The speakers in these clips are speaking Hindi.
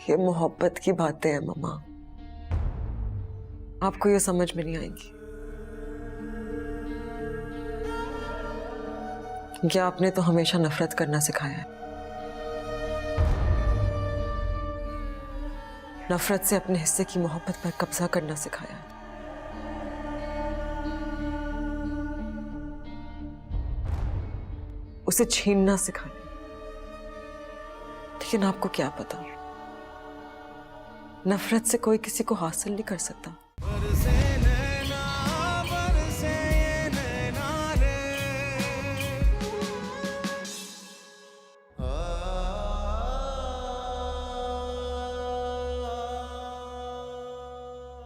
ये मोहब्बत की बातें हैं मम्मा, आपको ये समझ में नहीं आएंगी। क्या आपने तो हमेशा नफरत करना सिखाया है, नफरत से अपने हिस्से की मोहब्बत पर कब्जा करना सिखाया है। उसे छीनना सिखाया। लेकिन आपको क्या पता, नफरत से कोई किसी को हासिल नहीं कर सकता।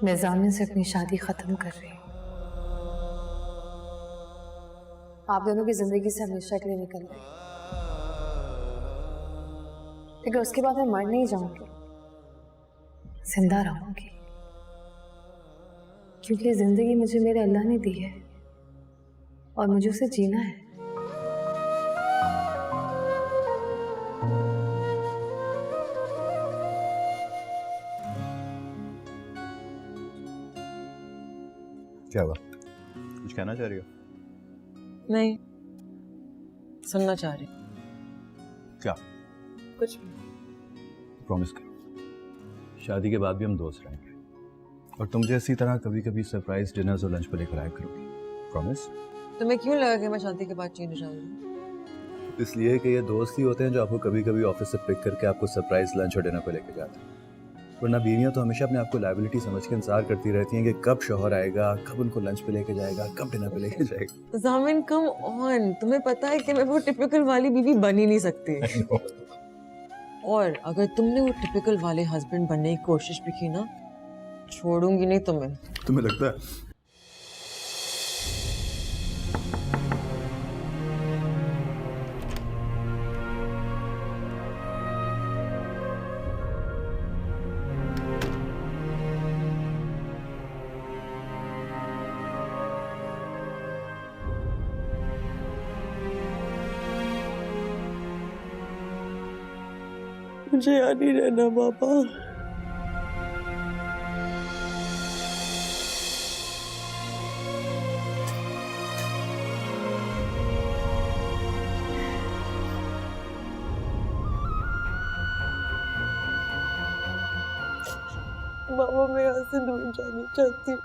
मैं ज़ामिन से अपनी शादी खत्म कर रही हूँ। आप दोनों की जिंदगी से हमेशा के लिए निकल गई, लेकिन उसके बाद मैं मर नहीं जाऊंगी, जिंदा रहूंगी, क्योंकि ये जिंदगी मुझे मेरे अल्लाह ने दी है और मुझे उसे जीना है। क्या हुआ? कुछ कहना चाह रही हो? नहीं, सुनना चाह रही। क्या? कुछ प्रॉमिस करो, शादी के बाद भी हम दोस्त रहेंगे और तुम जैसी तरह कभी कभी सरप्राइज डिनर्स और लंच पर लेकर आया करोगी। प्रॉमिस? तुम्हें क्यों लगा कि मैं शादी के बाद चेंज हो जाऊंगी? इसलिए कि ये दोस्त ही होते हैं जो आपको कभी कभी ऑफिस से पिक करके आपको सरप्राइज लंच और डिनर पर लेकर जाते हैं। वरना बीवियां तो हमेशा अपने आप को लायबिलिटी समझ के इंतजार करती रहती हैं कि कब शौहर आएगा, कब उनको लंच पे लेके जाएगा, कब डिनर पे लेके जाएगा। ज़ामिन कम ऑन, तुम्हें पता है कि मैं वो टिपिकल वाली बीवी बन ही नहीं सकती। और अगर तुमने वो टिपिकल वाले हस्बैंड बनने की कोशिश भी की ना, छोड़ूंगी नहीं तुम्हें। तुम्हें लगता है? मुझे यहाँ नहीं रहना पापा। मामा मैं यहाँ से दूर जाना चाहती हूँ।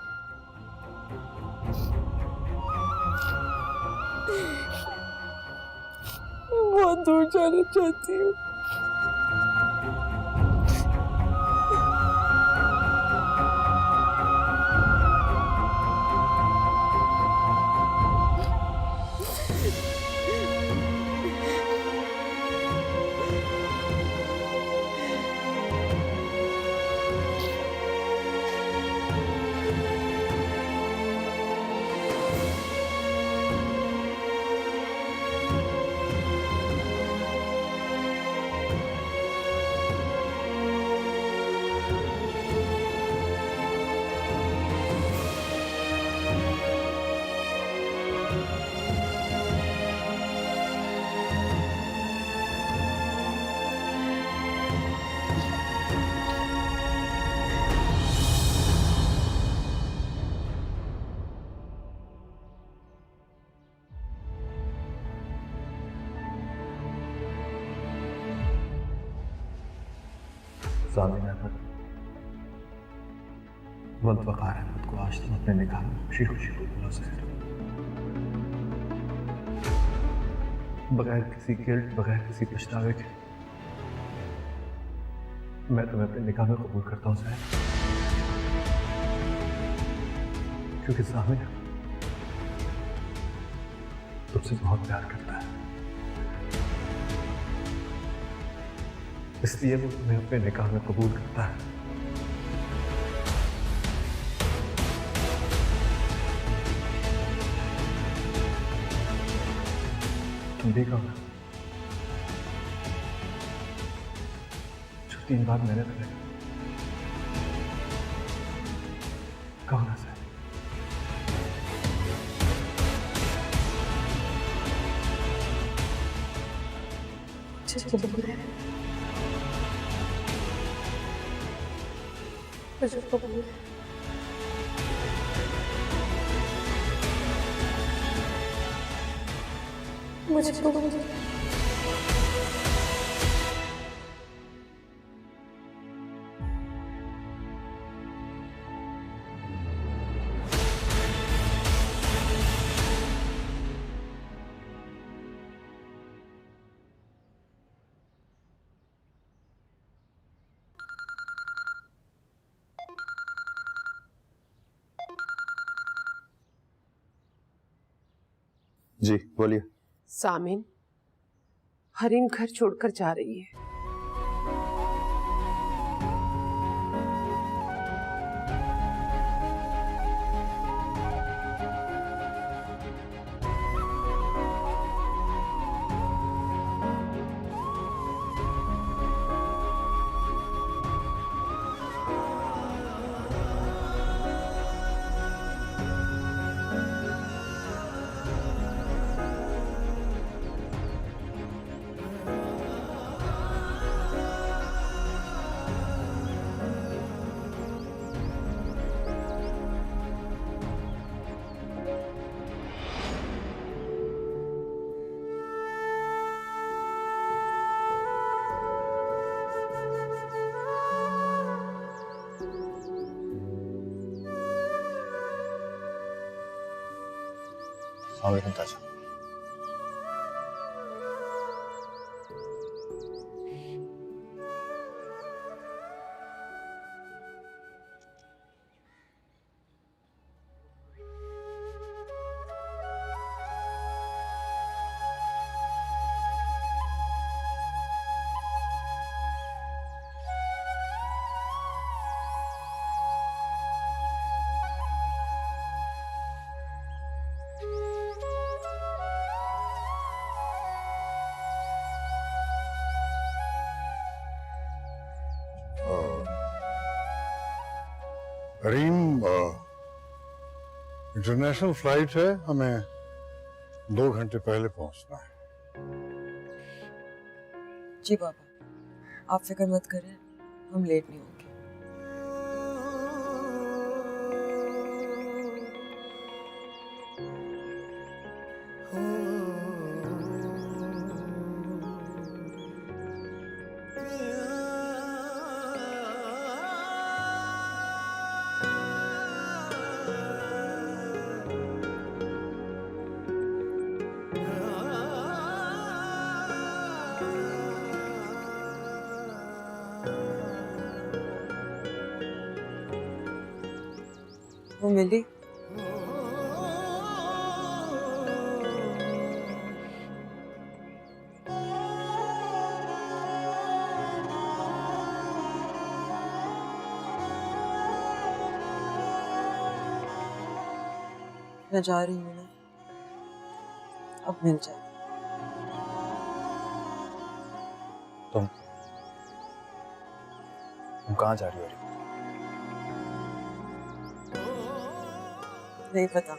बहुत दूर जाना चाहती हूँ। ज़ामिन अहमद, वक्त वक़ार अहमद को आज तुम अपने निकाह में खुशी खुशी बोलो ज़हर, बगैर किसी गिल्ट, बगैर किसी पछतावे के मैं तुम्हें अपने निकाह में कबूल करता हूँ ज़हर, क्योंकि ज़ामिन तुमसे बहुत प्यार करता है, इसलिए वो तुम्हें अपने निकाह में कबूल करता है। तुम भी कहो ना, जो 3 बार मैंने तुम्हें कहो ना सर। मुझे कबूल है। मुझे कबूल है। जी बोलिए। सामिन, हरीम घर छोड़कर जा रही है। अस्सलाम ताजा। करीम, इंटरनेशनल फ्लाइट है, हमें 2 घंटे पहले पहुंचना है। जी पापा, आप फिक्र मत करें, हम लेट नहीं होंगे। वो मिली? मैं जा रही हूँ ना, अब मिल जाए। तुम कहाँ जा रही हो? नहीं पता,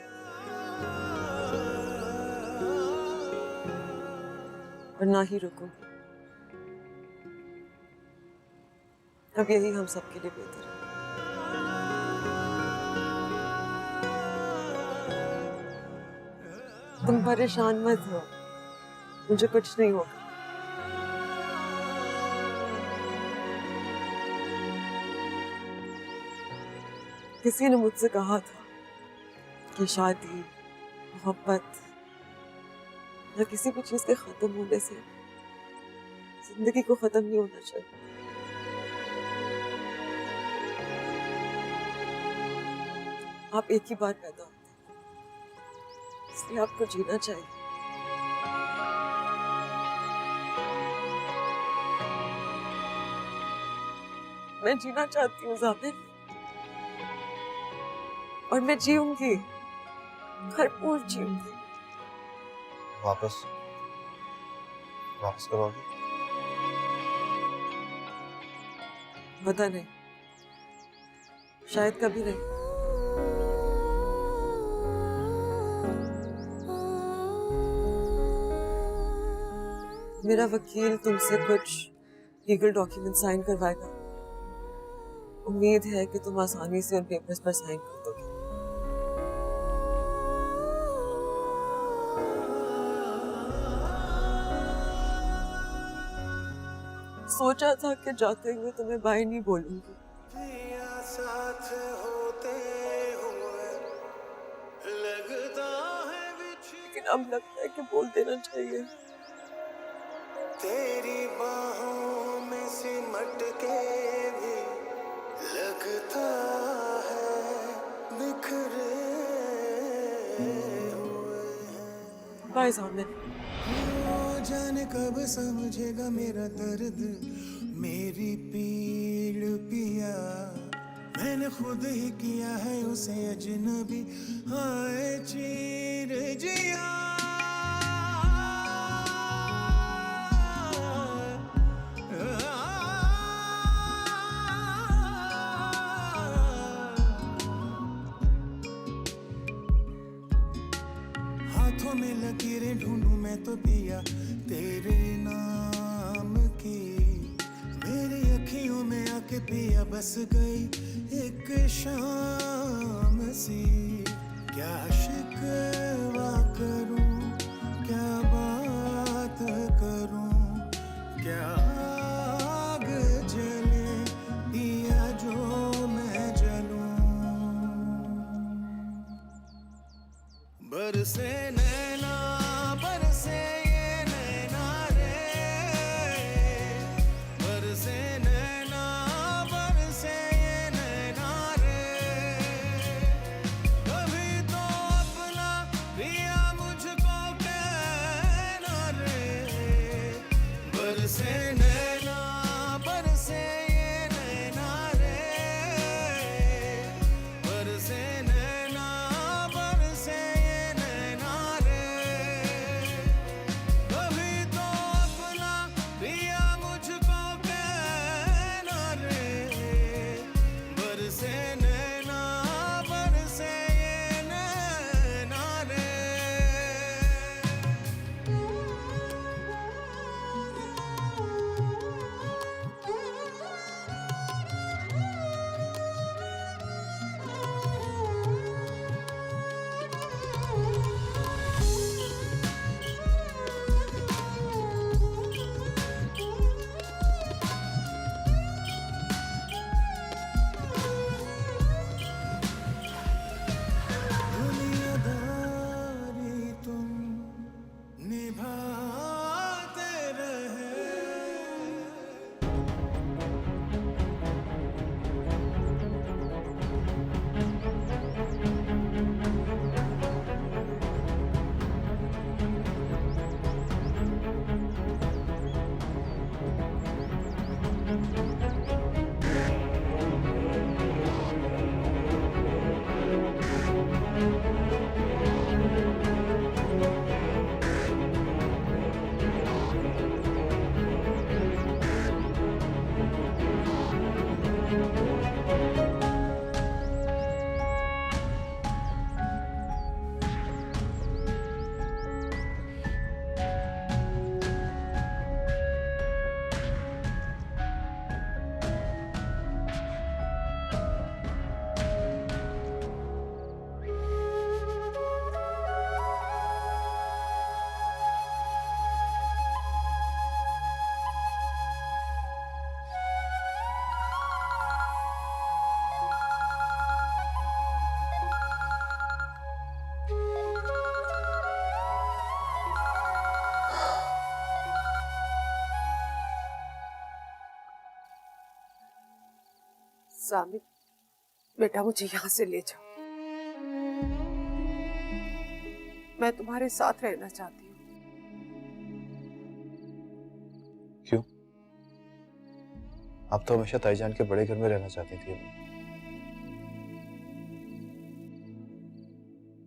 और ना ही रुकूंगी। अब यही हम सबके लिए बेहतर है। तुम परेशान मत हो, मुझे कुछ नहीं होगा। किसी ने मुझसे कहा था कि शादी, मोहब्बत या किसी भी चीज के खत्म होने से जिंदगी को खत्म नहीं होना चाहिए। आप एक ही बार पैदा होते हैं, इसलिए आपको जीना चाहिए। मैं जीना चाहती हूँ ज़ाबिर, और मैं जीऊंगी, भरपूर जीऊंगी। वापस कब आओगी? पता नहीं, शायद कभी नहीं। मेरा वकील तुमसे कुछ लीगल डॉक्यूमेंट साइन करवाएगा, उम्मीद है कि तुम आसानी से उन पेपर्स पर साइन कर दोगे। सोचा था कि जाते हुए तुम्हें बाय नहीं बोलूंगी, साथ होते हुए लगता है लेकिन अब लगता है कि बोल देना चाहिए। तेरी बाहों में सिमट के भी लगता है बिखरे हुए हैं। बाय सामने। जाने कब समझेगा मेरा दर्द, मेरी पीड़ पिया। मैंने खुद ही किया है उसे अजनबी, हाय चीर जिया। हाथों में लकीरें ढूंढूं मैं तो पिया तेरे नाम की। मेरी अखियों में आके पिया बस गई एक शाम सी। क्या शिकवा करूं, क्या बात करूं, क्या आग जले पिया जो मैं जलूं। बरसे नैना बरसे ये नैना रे, बरसे नैना बरसे ये नैना रे। कभी तो अपना पिया मुझको कहना रे। बरसे नैना बरसे ये नैना रे, बरसे नैना बरसे ये नैना रे। कभी तो अपना पिया मुझको कहना रे। बरसे नैना बरसे ये नैना रे। दुनियादारी तुम निभाते रहे। सामित, बेटा मुझे यहाँ से ले जाओ। मैं तुम्हारे साथ रहना चाहती हूँ। क्यों? आप तो हमेशा ताईजान के बड़े घर में रहना चाहती थी।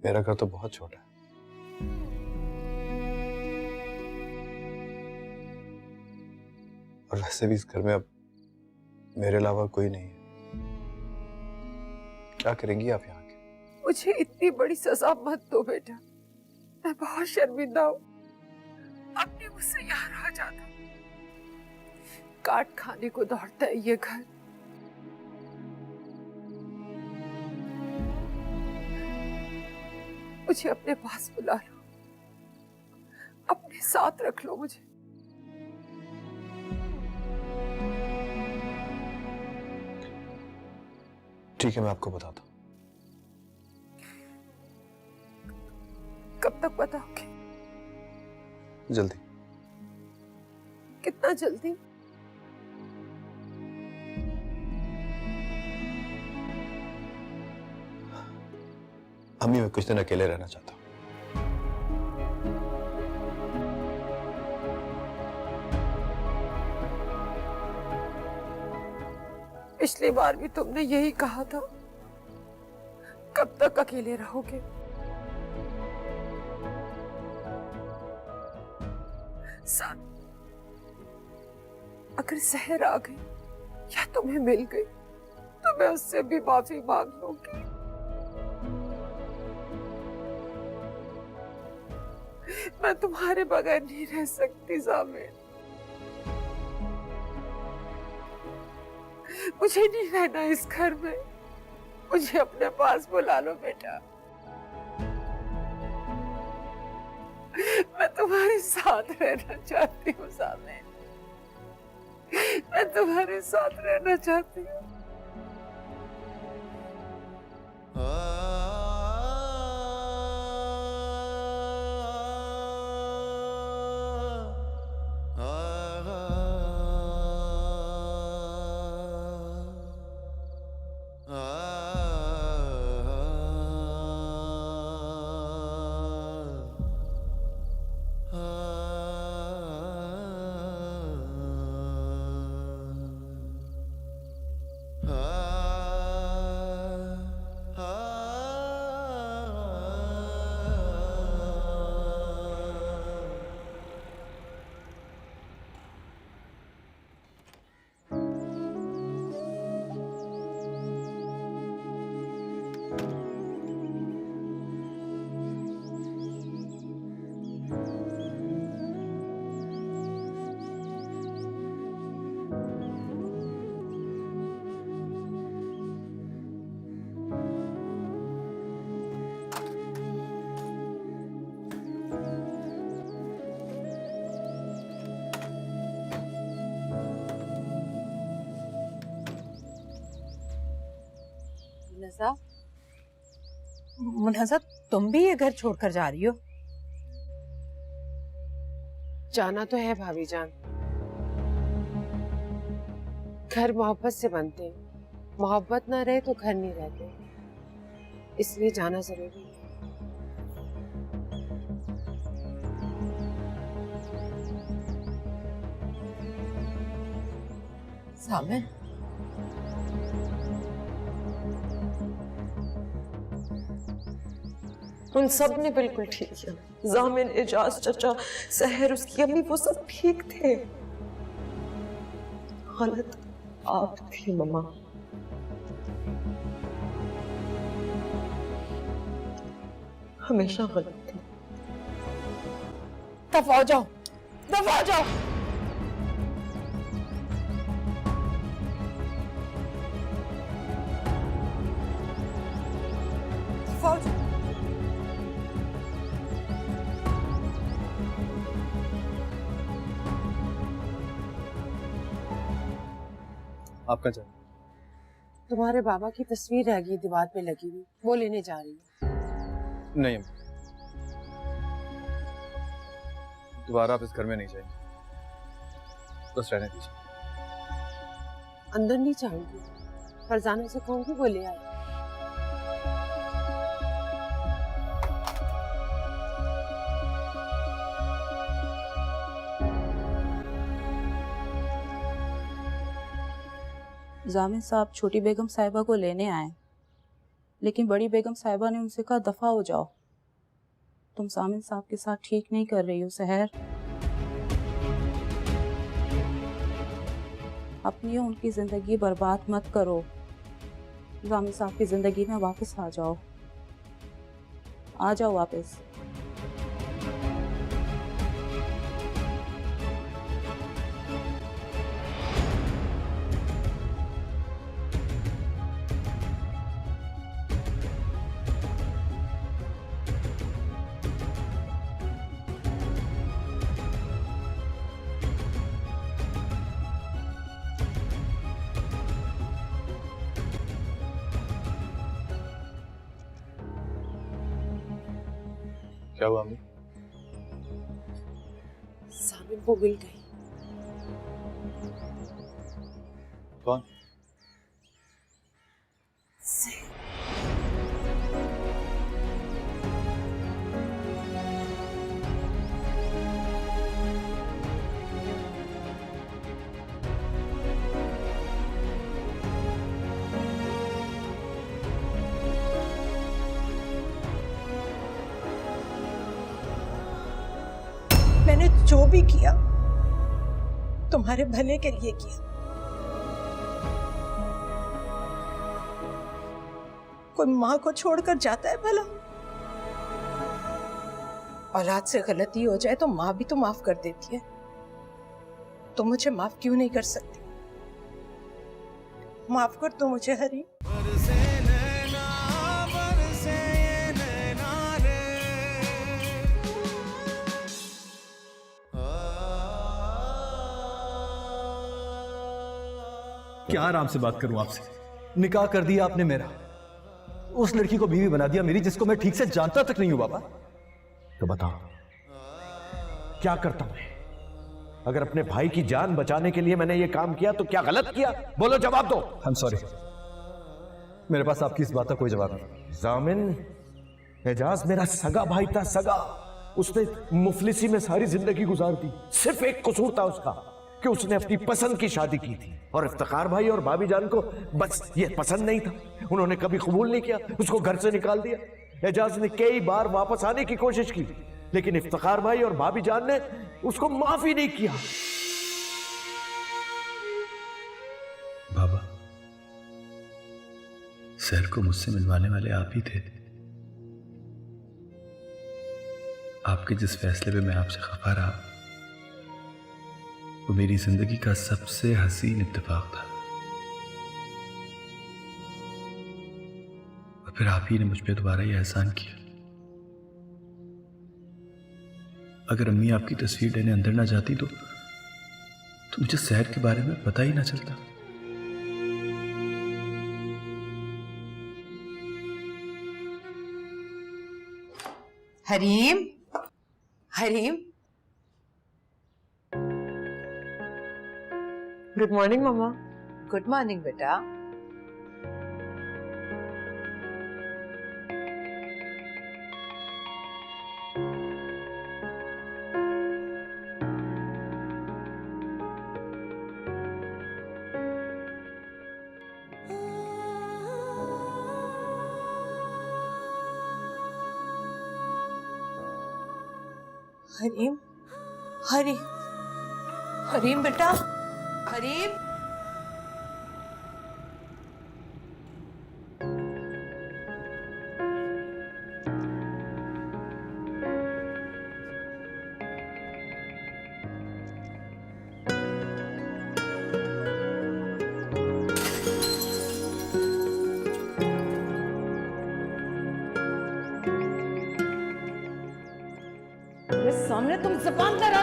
मेरा घर तो बहुत छोटा है। और वैसे भी इस घर में अब मेरे अलावा कोई नहीं है। क्या करेंगी आप यहाँ के? मुझे इतनी बड़ी सजा मत दो बेटा, मैं बहुत शर्मिंदा हूँ। अब भी मुझसे यहाँ रह जाता। काट खाने को दौड़ता है ये घर। मुझे अपने पास बुला लो, अपने साथ रख लो मुझे। ठीक है, मैं आपको बताता हूँ। कब तक बताओगे? जल्दी। कितना जल्दी? अम्मी, मैं कुछ दिन अकेले रहना चाहता हूँ। पिछली बार भी तुमने यही कहा था। कब तक अकेले रहोगे? साथ अगर सहर आ गई या तुम्हें मिल गई तो मैं उससे भी माफी मांग लूंगी। मैं तुम्हारे बगैर नहीं रह सकती ज़ामिर। मुझे नहीं रहना इस घर में। मुझे अपने पास बुला लो बेटा। मैं तुम्हारे साथ रहना चाहती हूँ ज़ामिर। मैं तुम्हारे साथ रहना चाहती हूँ। मुनहजा, तुम भी ये घर छोड़कर जा रही हो? जाना तो है भाभी जान। घर मोहब्बत से बनते हैं। मोहब्बत ना रहे तो घर नहीं रहते, इसलिए जाना जरूरी है। सामन, उन सब ने बिल्कुल ठीक किया। जामिन, एजाज चचा, सहर, उसकी अम्मी, वो सब ठीक थे। गलत आप थी मम्मा। हमेशा गलत थी। दफा हो जाओ, दफा हो जाओ। दफा हो जाओ। आपका चाहिए? तुम्हारे बाबा की तस्वीर रह गई दीवार पे लगी हुई, वो लेने जा रही हूँ। नहीं, दोबारा आप इस घर में नहीं जाएंगे, बस रहने दीजिए। अंदर नहीं जाऊंगी, फरजाना से कहूंगी वो ले आए। जामिन साहब छोटी बेगम साहिबा को लेने आए, लेकिन बड़ी बेगम साहिबा ने उनसे कहा दफा हो जाओ। तुम जामिन साहब के साथ ठीक नहीं कर रही हो सहर। अपनी और उनकी जिंदगी बर्बाद मत करो। जामिन साहब की जिंदगी में वापस आ जाओ, आ जाओ वापस। क्या हुआ अम्मी? सामिन वो मिल गई। कौन? मैंने जो भी किया तुम्हारे भले के लिए किया। कोई माँ को छोड़कर जाता है भला? औलाद से गलती हो जाए तो माँ भी तो माफ कर देती है। तो मुझे माफ क्यों नहीं कर सकती? माफ कर दो मुझे हरी। बरसे नैना बरसे ये नैना रे क्या आराम से बात करूं आपसे? निकाह कर दिया आपने मेरा, उस लड़की को बीवी बना दिया मेरी, जिसको मैं ठीक से जानता तक नहीं हूं बाबा। तो बताओ क्या करता मैं? अगर अपने भाई की जान बचाने के लिए मैंने ये काम किया तो क्या गलत किया? बोलो, जवाब दो। I'm sorry, मेरे पास आपकी इस बात का कोई जवाब नहीं। जामिन, एजाज मेरा सगा भाई था, सगा। उसने मुफलिसी में सारी जिंदगी गुजार दी। सिर्फ एक कसूर था उसका कि उसने अपनी पसंद की शादी की थी, और इफ्तिखार भाई और भाभी जान को बस ये पसंद नहीं था। उन्होंने कभी कबूल नहीं किया, उसको घर से निकाल दिया। एजाज ने कई बार वापस आने की कोशिश की, लेकिन इफ्तिखार भाई और भाभी जान ने उसको माफ ही नहीं किया। बाबा, सैर को मुझसे मिलवाने वाले आप ही थे। आपके जिस फैसले पे मैं आपसे खफा रहा, वो मेरी जिंदगी का सबसे हसीन इत्तेफाक था। और फिर आप ही ने मुझ पे दोबारा ये एहसान किया। अगर अम्मी आपकी तस्वीर लेने अंदर ना जाती तो मुझे सैर के बारे में पता ही ना चलता। हरीम, हरीम, गुड मॉर्निंग मम्मा। गुड मॉर्निंग बेटा। हरीम, हरी, हरीम बेटा, हरीम। मेरे सामने तुम ज़बान लड़ा।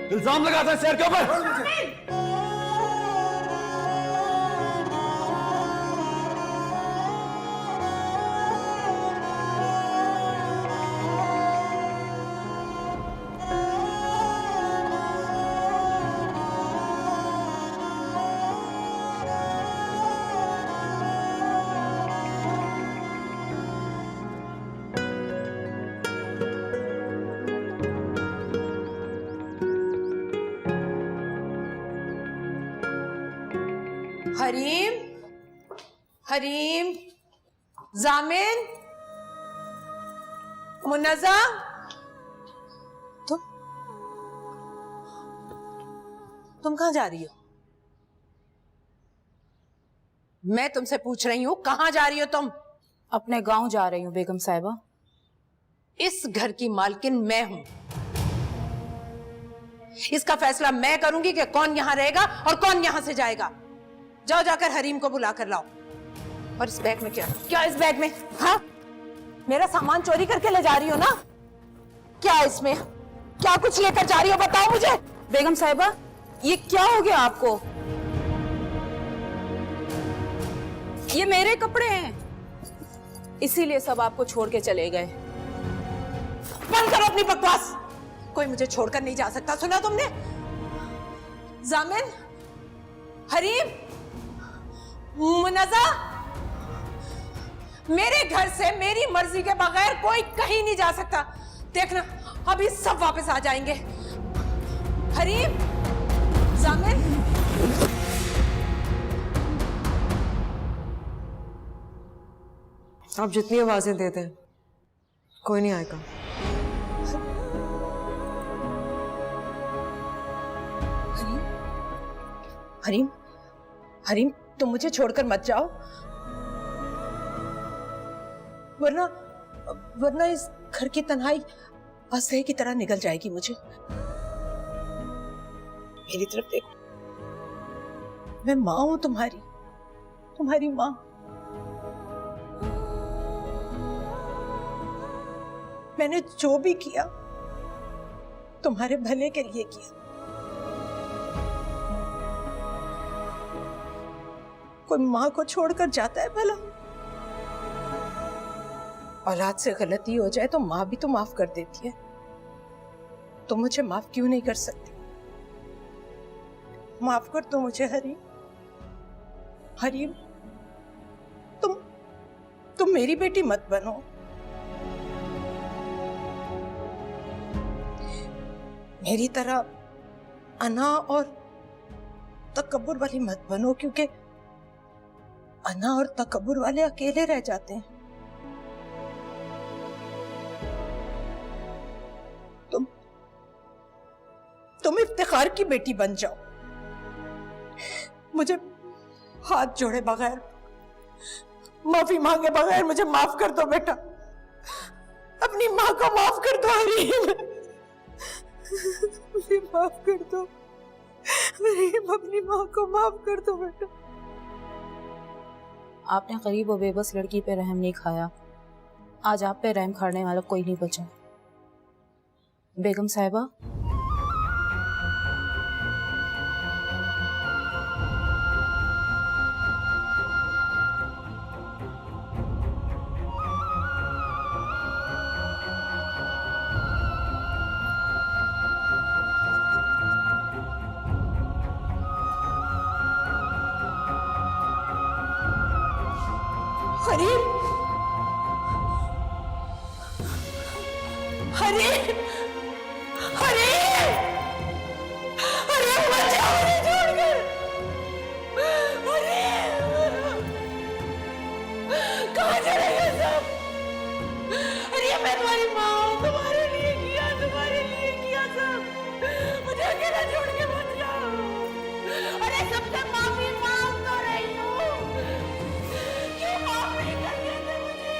इल्जाम लगाता है सैर के ऊपर। हरीम, हरीम, जामिन, मुन्नज़ा, तुम कहाँ जा रही हो? मैं तुमसे पूछ रही हूँ, कहाँ जा रही हो तुम? अपने गांव जा रही हूँ बेगम साहिबा। इस घर की मालकिन मैं हूं। इसका फैसला मैं करूंगी कि कौन यहां रहेगा और कौन यहां से जाएगा। जाओ, जाकर हरीम को बुला कर लाओ। और इस बैग में क्या क्या इस बैग में? हाँ, मेरा सामान चोरी करके ले जा रही हो ना? क्या इसमें, क्या कुछ लेकर जा रही हो, बताओ मुझे। बेगम साहिबा, ये क्या हो गया आपको? ये मेरे कपड़े हैं, इसीलिए सब आपको छोड़ के चले गए। बंद करो अपनी बकवास। कोई मुझे छोड़कर नहीं जा सकता, सुना तुमने? जामिन, हरीम, मुनज़्ज़ा, मेरे घर से मेरी मर्जी के बगैर कोई कहीं नहीं जा सकता। देखना अभी सब वापस आ जाएंगे। हरीम, जामिन, आप जितनी आवाजें देते हैं कोई नहीं आएगा। हरीम, हरीम, तुम मुझे छोड़कर मत जाओ, वरना इस घर की तन्हाई असह्य की तरह निगल जाएगी मुझे। मेरी तरफ देखो, मैं माँ हूं तुम्हारी माँ। मैंने जो भी किया तुम्हारे भले के लिए किया। कोई माँ को छोड़कर जाता है भला? औलाद से गलती हो जाए तो माँ भी तो माफ कर देती है। तुम मुझे माफ क्यों नहीं कर सकती? माफ कर दो मुझे हरीम। हरीम, तुम मेरी बेटी मत बनो। मेरी तरह अना और तकब्बुर वाली मत बनो, क्योंकि अना और तकब्बुर वाले अकेले रह जाते हैं। तुम इफ्तिखार की बेटी बन जाओ। मुझे हाथ जोड़े बगैर, माफी मांगे बगैर मुझे माफ कर दो बेटा। अपनी माँ को माफ कर दो हरीम। मुझे माफ कर दो हरीम, अपनी माँ को माफ कर दो बेटा। आपने गरीब और बेबस लड़की पे रहम नहीं खाया, आज आप पे रहम खाने वाला कोई नहीं बचा। बेगम साहिबा, हरीम, हरीम, हरीम, हरीम, मत जाओ मुझे छोड़कर। हरीम, कहाँ चले गए सब? हरीम, मैं तुम्हारी माँ हूँ, तुम्हारे लिए किया सब। मुझे अकेला छोड़ के मत जाओ। अरे सबसे माफी मांग तो रही हूँ, क्यों माफ नहीं कर देते मुझे?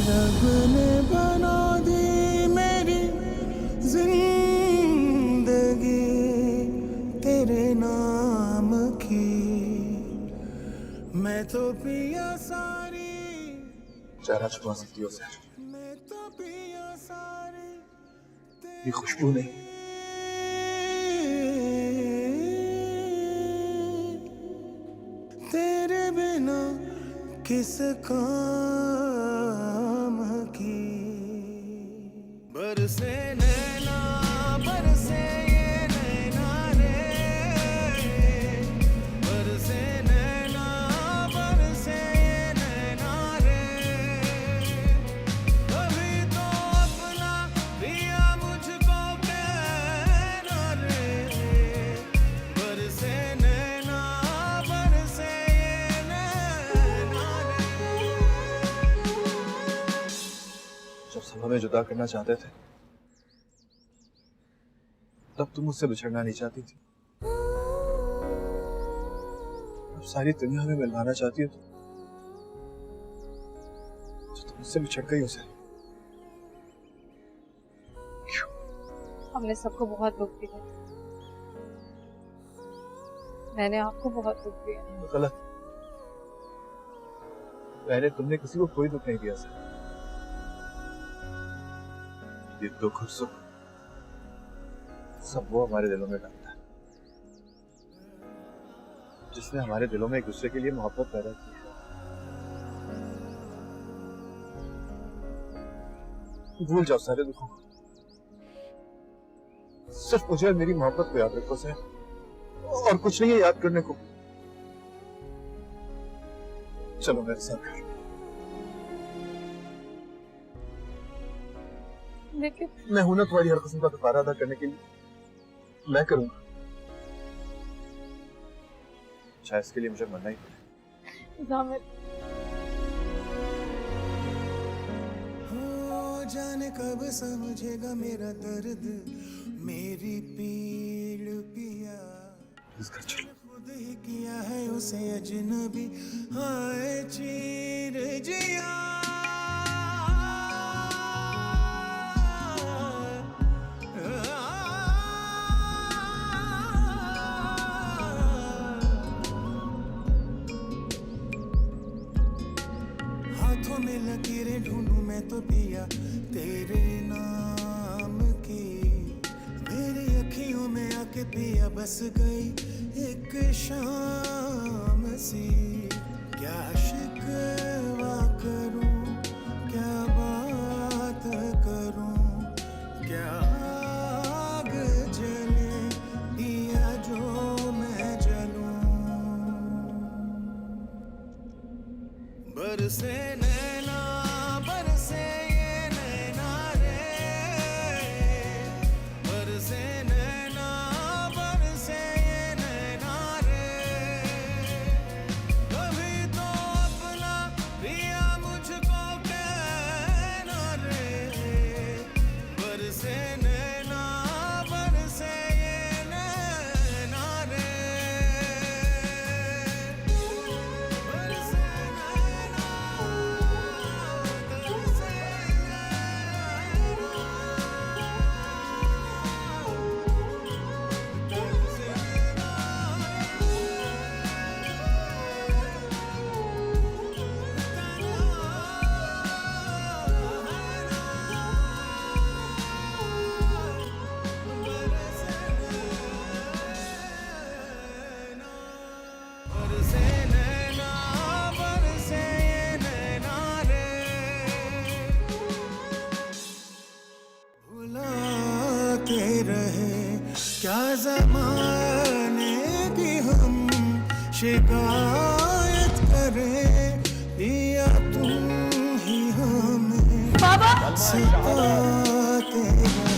रब ने बना दी मेरी जिंदगी तेरे नाम की। मैं तो पिया सारी, चेहरा छुपा सकती हो सर, मैं तो पिया सारी ये खुशबू नहीं। तेरे बिना किस काम की। बरसे नैना बरसे ये नैना रे, बरसे नैना बरसे ये नैना रे। कभी तो अपना पिया मुझको कहना रे, बरसे नैना बरसे ये नैना रे। जब सब हमें जुदा करना चाहते थे तब तुम मुझसे बिछड़ना नहीं चाहती थी। अब सारी दुनिया में मिलवाना चाहती हो तो तुम मुझसे बिछड़ गई उसे। हमने सबको बहुत दुख दिया, मैंने आपको बहुत दुख दिया। गलत, मैंने तुमने किसी को कोई दुख नहीं दिया सर। ये दुख और सुख सब वो हमारे दिलों में डालता है जिसने हमारे दिलों में एक दूसरे के लिए मोहब्बत पैदा की है। भूल जाओ सारे दुखों को, सिर्फ मुझे और मेरी मोहब्बत को याद रखो सर, और कुछ नहीं है याद करने को। चलो मेरे साथ। लेकिन मैं हूं ना तुम्हारी हर किस्म का दोबारा अदा करने के लिए, मैं करूंगा, शायद इसके लिए मुझे मरना ही पड़े। जामिर, हो जाने कब समझेगा मेरा दर्द, मेरी पीड़ पिया। इस घर चलो। खुद ही किया है उसे अजनबी, हाय चीर जिया। हाथों में लकीरें ढूंढूं मैं तो पिया तेरे नाम की। मेरी अखियों में आके पिया बस गई एक शाम सी। क्या शिकवा करूं, क्या बात करूं, क्या आग जले दिया जो मैं जलूं। बरसे नैना बरसे ये नैना रे, बरसे नैना बरसे ये नैना रे। कभी तो अपना पिया मुझको कहना रे, बरसे नैना बरसे ये नैना रे, बरसे नैना बरसे बरसे नैना बरसे ये नैना रे। भुलाते रहे क्या ज़माने की हम शिकायत करें, पिया तुम ही हमें सताते रहे।